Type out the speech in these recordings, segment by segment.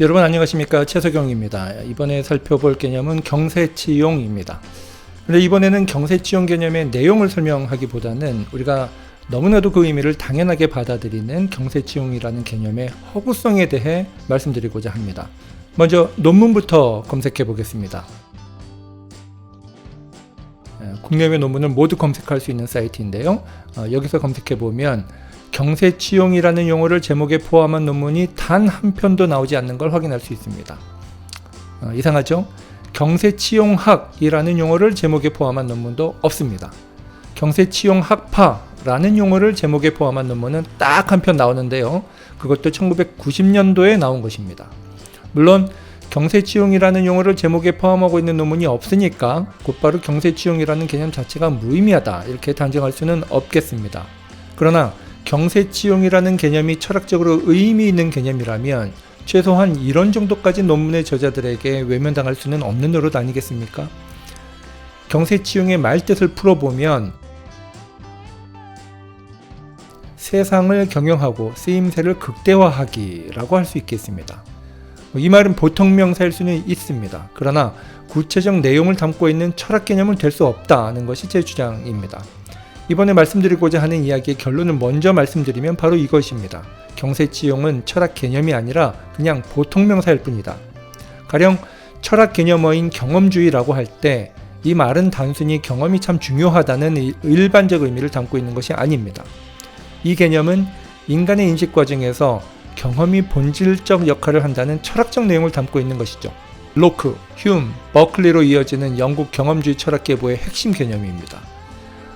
여러분 안녕하십니까, 최석영입니다. 이번에 살펴볼 개념은 경세치용입니다. 그런데 이번에는 경세치용 개념의 내용을 설명하기보다는 우리가 너무나도 그 의미를 당연하게 받아들이는 경세치용이라는 개념의 허구성에 대해 말씀드리고자 합니다. 먼저 논문부터 검색해 보겠습니다. 국내외 논문을 모두 검색할 수 있는 사이트인데요. 여기서 검색해 보면 경세치용이라는 용어를 제목에 포함한 논문이 단 한 편도 나오지 않는 걸 확인할 수 있습니다. 이상하죠? 경세치용학이라는 용어를 제목에 포함한 논문도 없습니다. 경세치용학파라는 용어를 제목에 포함한 논문은 딱 한 편 나오는데요. 그것도 1990년도에 나온 것입니다. 물론 경세치용이라는 용어를 제목에 포함하고 있는 논문이 없으니까 곧바로 경세치용이라는 개념 자체가 무의미하다 이렇게 단정할 수는 없겠습니다. 그러나 경세치용이라는 개념이 철학적으로 의미 있는 개념이라면 최소한 이런 정도까지 논문의 저자들에게 외면당할 수는 없는 노릇 아니겠습니까? 경세치용의 말뜻을 풀어보면 세상을 경영하고 쓰임새를 극대화하기라고 할 수 있겠습니다. 이 말은 보통 명사일 수는 있습니다. 그러나 구체적 내용을 담고 있는 철학 개념은 될 수 없다는 것이 제 주장입니다. 이번에 말씀드리고자 하는 이야기의 결론을 먼저 말씀드리면 바로 이것입니다. 경세치용은 철학 개념이 아니라 그냥 보통 명사일 뿐이다. 가령 철학 개념어인 경험주의라고 할 때 이 말은 단순히 경험이 참 중요하다는 일반적 의미를 담고 있는 것이 아닙니다. 이 개념은 인간의 인식 과정에서 경험이 본질적 역할을 한다는 철학적 내용을 담고 있는 것이죠. 로크, 휴움, 버클리로 이어지는 영국 경험주의 철학 계보의 핵심 개념입니다.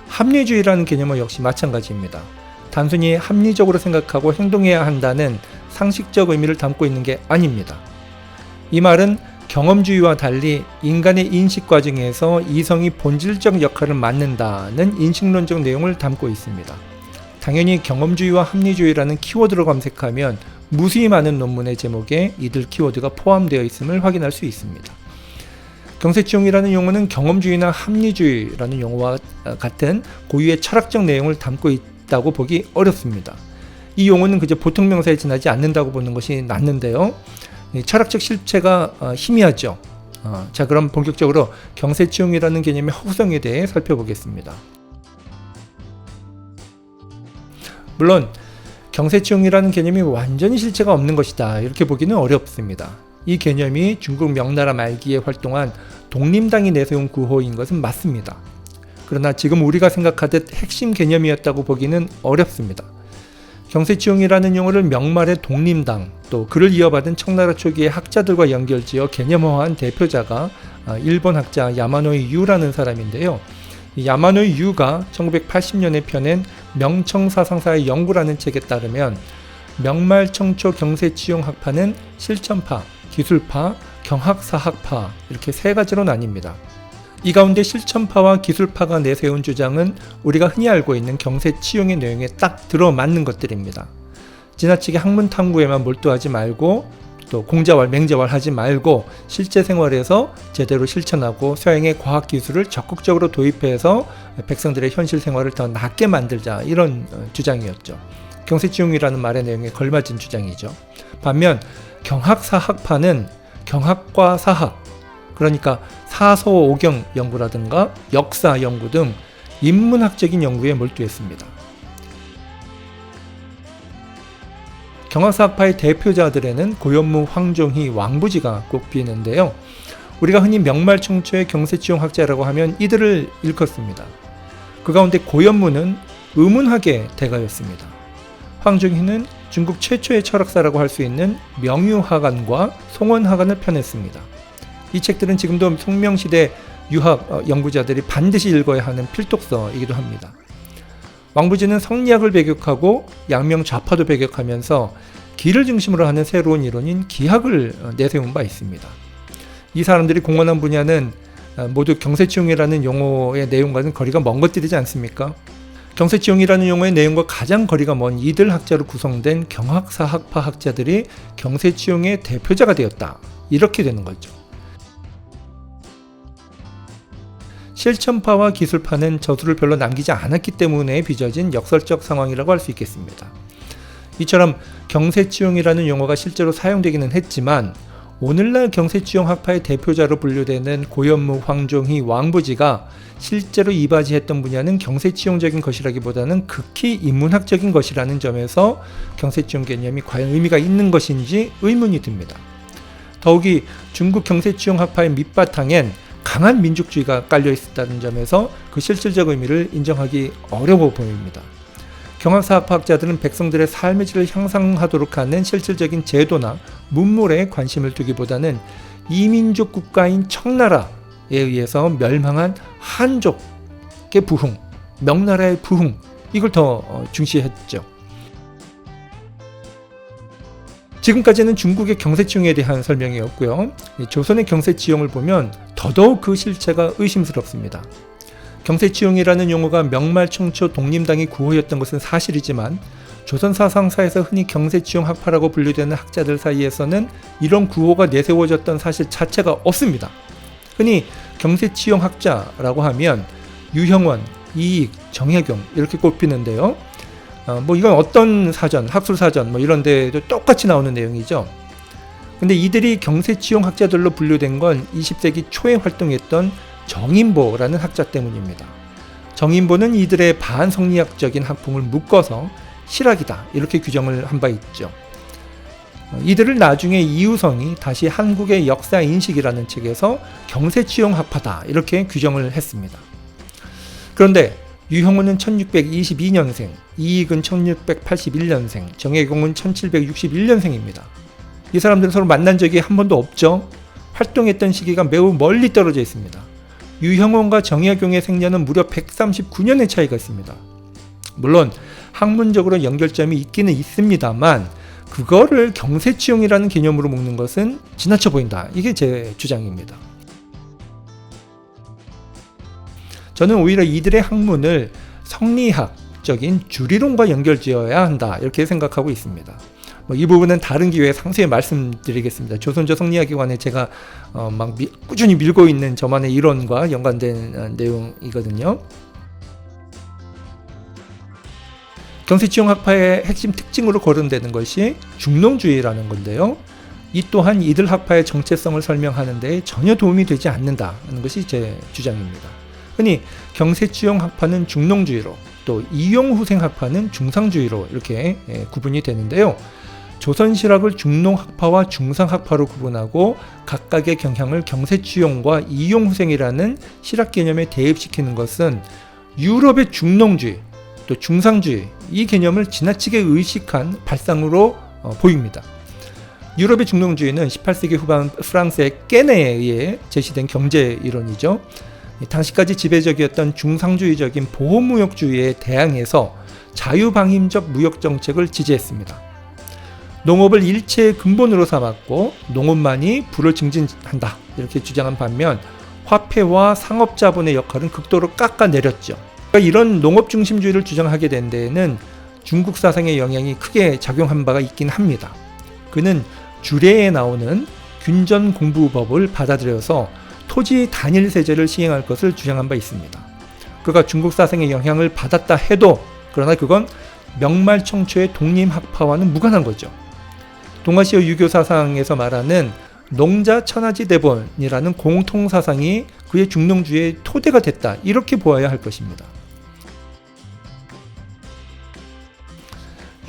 합리주의라는 개념은 역시 마찬가지입니다. 단순히 합리적으로 생각하고 행동해야 한다는 상식적 의미를 담고 있는 게 아닙니다. 이 말은 경험주의와 달리 인간의 인식 과정에서 이성이 본질적 역할을 맡는다는 인식론적 내용을 담고 있습니다. 당연히 경험주의와 합리주의라는 키워드로 검색하면 무수히 많은 논문의 제목에 이들 키워드가 포함되어 있음을 확인할 수 있습니다. 경세치용이라는 용어는 경험주의나 합리주의라는 용어와 같은 고유의 철학적 내용을 담고 있다고 보기 어렵습니다. 이 용어는 그저 보통 명사에 지나지 않는다고 보는 것이 낫는데요. 철학적 실체가 희미하죠. 자, 그럼 본격적으로 경세치용이라는 개념의 허구성에 대해 살펴보겠습니다. 물론 경세치용이라는 개념이 완전히 실체가 없는 것이다 이렇게 보기는 어렵습니다. 이 개념이 중국 명나라 말기에 활동한 독림당이 내세운 구호인 것은 맞습니다. 그러나 지금 우리가 생각하듯 핵심 개념이었다고 보기는 어렵습니다. 경세치용이라는 용어를 명말의 독림당 또 그를 이어받은 청나라 초기의 학자들과 연결지어 개념화한 대표자가 일본 학자 야마노이 유라는 사람인데요. 야마노이 유가 1980년에 펴낸 명청사상사의 연구라는 책에 따르면 명말청초 경세치용 학파는 실천파, 기술파, 경학사학파 이렇게 세 가지로 나뉩니다. 이 가운데 실천파와 기술파가 내세운 주장은 우리가 흔히 알고 있는 경세치용의 내용에 딱 들어맞는 것들입니다. 지나치게 학문 탐구에만 몰두하지 말고 또 공자왈 맹자왈 하지 말고 실제 생활에서 제대로 실천하고 서양의 과학기술을 적극적으로 도입해서 백성들의 현실 생활을 더 낫게 만들자 이런 주장이었죠. 경세치용이라는 말의 내용에 걸맞은 주장이죠. 반면 경학사학파는 경학과 사학, 그러니까 사서오경 연구라든가 역사 연구 등 인문학적인 연구에 몰두했습니다. 경학사학파의 대표자들에는 고현무, 황종희, 왕부지가 꼽히는데요. 우리가 흔히 명말청초의 경세치용 학자라고 하면 이들을 일컫습니다. 그 가운데 고현무는 의문학의 대가였습니다. 황종희는 중국 최초의 철학사라고 할 수 있는 명유학안과 송원학안을 펴냈습니다. 이 책들은 지금도 송명시대 유학 연구자들이 반드시 읽어야 하는 필독서이기도 합니다. 왕부지는 성리학을 배격하고 양명좌파도 배격하면서 기를 중심으로 하는 새로운 이론인 기학을 내세운 바 있습니다. 이 사람들이 공헌한 분야는 모두 경세치용이라는 용어의 내용과는 거리가 먼 것들이지 않습니까? 경세치용이라는 용어의 내용과 가장 거리가 먼 이들 학자로 구성된 경학사학파 학자들이 경세치용의 대표자가 되었다. 이렇게 되는 거죠. 실천파와 기술파는 저술을 별로 남기지 않았기 때문에 빚어진 역설적 상황이라고 할 수 있겠습니다. 이처럼 경세치용이라는 용어가 실제로 사용되기는 했지만 오늘날 경세치용 학파의 대표자로 분류되는 고현무, 황종희, 왕부지가 실제로 이바지했던 분야는 경세치용적인 것이라기보다는 극히 인문학적인 것이라는 점에서 경세치용 개념이 과연 의미가 있는 것인지 의문이 듭니다. 더욱이 중국 경세치용 학파의 밑바탕엔 강한 민족주의가 깔려 있었다는 점에서 그 실질적 의미를 인정하기 어려워 보입니다. 경학사학파학자들은 백성들의 삶의 질을 향상하도록 하는 실질적인 제도나 문물에 관심을 두기보다는 이민족 국가인 청나라에 의해서 멸망한 한족의 부흥, 명나라의 부흥, 이걸 더 중시했죠. 지금까지는 중국의 경세치용에 대한 설명이었고요. 조선의 경세치용을 보면 더더욱 그 실체가 의심스럽습니다. 경세치용이라는 용어가 명말청초 독림당의 구호였던 것은 사실이지만 조선 사상사에서 흔히 경세치용 학파라고 분류되는 학자들 사이에서는 이런 구호가 내세워졌던 사실 자체가 없습니다. 흔히 경세치용 학자라고 하면 유형원, 이익, 정혜경 이렇게 꼽히는데요. 이건 어떤 사전, 학술사전 이런 데도 똑같이 나오는 내용이죠. 근데 이들이 경세치용 학자들로 분류된 건 20세기 초에 활동했던 정인보라는 학자 때문입니다. 정인보는 이들의 반성리학적인 학풍을 묶어서 실학이다 이렇게 규정을 한 바 있죠. 이들을 나중에 이우성이 다시 한국의 역사인식이라는 책에서 경세치용 학파다 이렇게 규정을 했습니다. 그런데 유형원은 1622년생, 이익은 1681년생, 정혜경은 1761년생입니다. 이 사람들은 서로 만난 적이 한 번도 없죠. 활동했던 시기가 매우 멀리 떨어져 있습니다. 유형원과 정혜경의 생년은 무려 139년의 차이가 있습니다. 물론 학문적으로 연결점이 있기는 있습니다만 그거를 경세치용이라는 개념으로 묶는 것은 지나쳐 보인다. 이게 제 주장입니다. 저는 오히려 이들의 학문을 성리학적인 주리론과 연결지어야 한다 이렇게 생각하고 있습니다. 이 부분은 다른 기회에 상세히 말씀드리겠습니다. 조선조 성리학에 관해 제가 꾸준히 밀고 있는 저만의 이론과 연관된 내용이거든요. 경세치용 학파의 핵심 특징으로 거론되는 것이 중농주의라는 건데요. 이 또한 이들 학파의 정체성을 설명하는 데 전혀 도움이 되지 않는다는 것이 제 주장입니다. 흔히 경세치용 학파는 중농주의로 또 이용후생 학파는 중상주의로 이렇게 구분이 되는데요. 조선실학을 중농학파와 중상학파로 구분하고 각각의 경향을 경세치용과 이용후생이라는 실학 개념에 대입시키는 것은 유럽의 중농주의 또 중상주의 이 개념을 지나치게 의식한 발상으로 보입니다. 유럽의 중농주의는 18세기 후반 프랑스의 깨네에 의해 제시된 경제 이론이죠. 당시까지 지배적이었던 중상주의적인 보호무역주의에 대항해서 자유방임적 무역정책을 지지했습니다. 농업을 일체의 근본으로 삼았고 농업만이 부를 증진한다 이렇게 주장한 반면 화폐와 상업자본의 역할은 극도로 깎아내렸죠. 이런 농업 중심주의를 주장하게 된 데에는 중국 사상의 영향이 크게 작용한 바가 있긴 합니다. 그는 주례에 나오는 균전공부법을 받아들여서 토지 단일세제를 시행할 것을 주장한 바 있습니다. 그가 중국 사상의 영향을 받았다 해도 그러나 그건 명말청초의 독림학파와는 무관한 거죠. 동아시아 유교 사상에서 말하는 농자천하지대본이라는 공통사상이 그의 중농주의의 토대가 됐다 이렇게 보아야 할 것입니다.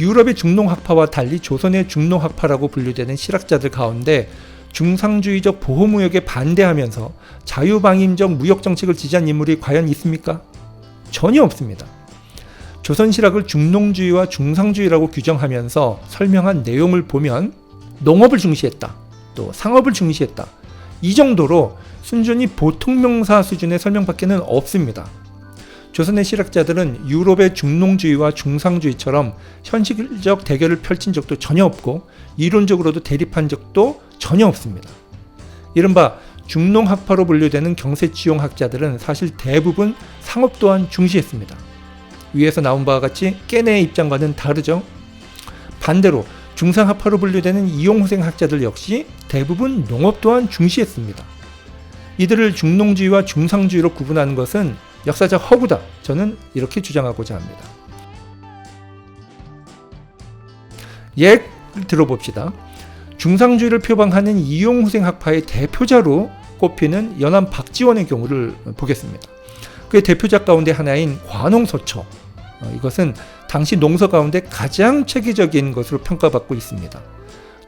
유럽의 중농학파와 달리 조선의 중농학파라고 분류되는 실학자들 가운데 중상주의적 보호무역에 반대하면서 자유방임적 무역정책을 지지한 인물이 과연 있습니까? 전혀 없습니다. 조선실학을 중농주의와 중상주의라고 규정하면서 설명한 내용을 보면 농업을 중시했다, 또 상업을 중시했다 이 정도로 순전히 보통명사 수준의 설명밖에는 없습니다. 조선의 실학자들은 유럽의 중농주의와 중상주의처럼 현실적 대결을 펼친 적도 전혀 없고 이론적으로도 대립한 적도 전혀 없습니다. 이른바 중농학파로 분류되는 경세치용 학자들은 사실 대부분 상업 또한 중시했습니다. 위에서 나온 바와 같이 깨네의 입장과는 다르죠. 반대로 중상학파로 분류되는 이용후생 학자들 역시 대부분 농업 또한 중시했습니다. 이들을 중농주의와 중상주의로 구분하는 것은 역사적 허구다. 저는 이렇게 주장하고자 합니다. 예를 들어봅시다. 중상주의를 표방하는 이용후생 학파의 대표자로 꼽히는 연암 박지원의 경우를 보겠습니다. 그의 대표작 가운데 하나인 관홍서초, 이것은 당시 농서 가운데 가장 체계적인 것으로 평가받고 있습니다.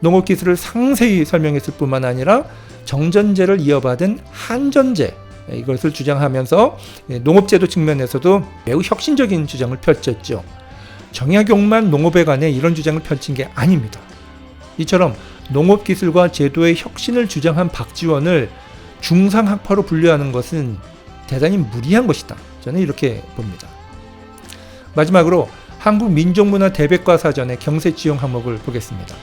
농업기술을 상세히 설명했을 뿐만 아니라 정전제를 이어받은 한전제, 이것을 주장하면서 농업제도 측면에서도 매우 혁신적인 주장을 펼쳤죠. 정약용만 농업에 관해 이런 주장을 펼친 게 아닙니다. 이처럼 농업기술과 제도의 혁신을 주장한 박지원을 중상학파로 분류하는 것은 대단히 무리한 것이다. 저는 이렇게 봅니다. 마지막으로 한국민족문화 대백과 사전의 경세치용 항목을 보겠습니다.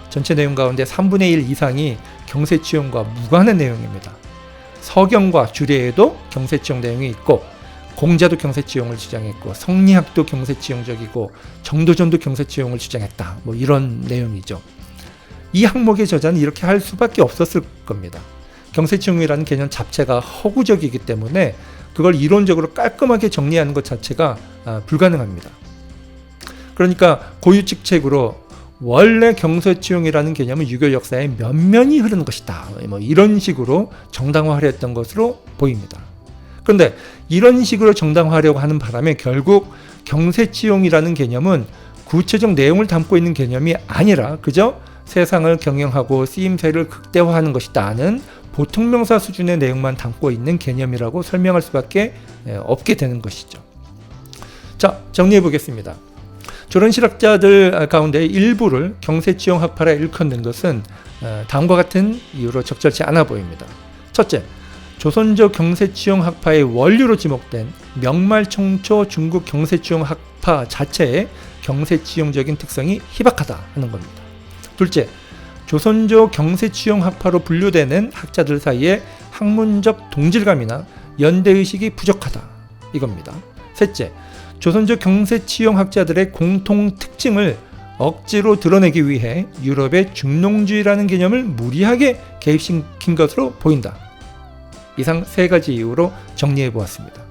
전체 내용 가운데 3분의 1 이상이 경세치용과 무관한 내용입니다. 서경과 주례에도 경세치용 내용이 있고, 공자도 경세치용을 주장했고, 성리학도 경세치용적이고, 정도전도 경세치용을 주장했다. 이런 내용이죠. 이 항목의 저자는 이렇게 할 수밖에 없었을 겁니다. 경세치용이라는 개념 자체가 허구적이기 때문에 그걸 이론적으로 깔끔하게 정리하는 것 자체가 불가능합니다. 그러니까 고유직책으로 원래 경세치용이라는 개념은 유교 역사의 면면이 흐르는 것이다. 이런 식으로 정당화하려 했던 것으로 보입니다. 그런데 이런 식으로 정당화하려고 하는 바람에 결국 경세치용이라는 개념은 구체적 내용을 담고 있는 개념이 아니라 그저 세상을 경영하고 쓰임새를 극대화하는 것이다는 보통명사 수준의 내용만 담고 있는 개념이라고 설명할 수밖에 없게 되는 것이죠. 자, 정리해 보겠습니다. 조선실학자들 가운데 일부를 경세치용 학파라 일컫는 것은 다음과 같은 이유로 적절치 않아 보입니다. 첫째, 조선족 경세치용 학파의 원류로 지목된 명말청초 중국 경세치용 학파 자체의 경세치용적인 특성이 희박하다 하는 겁니다. 둘째, 조선족 경세치용 학파로 분류되는 학자들 사이에 학문적 동질감이나 연대의식이 부족하다 이겁니다. 셋째, 조선족 경세치용 학자들의 공통 특징을 억지로 드러내기 위해 유럽의 중농주의라는 개념을 무리하게 개입시킨 것으로 보인다. 이상 세 가지 이유로 정리해 보았습니다.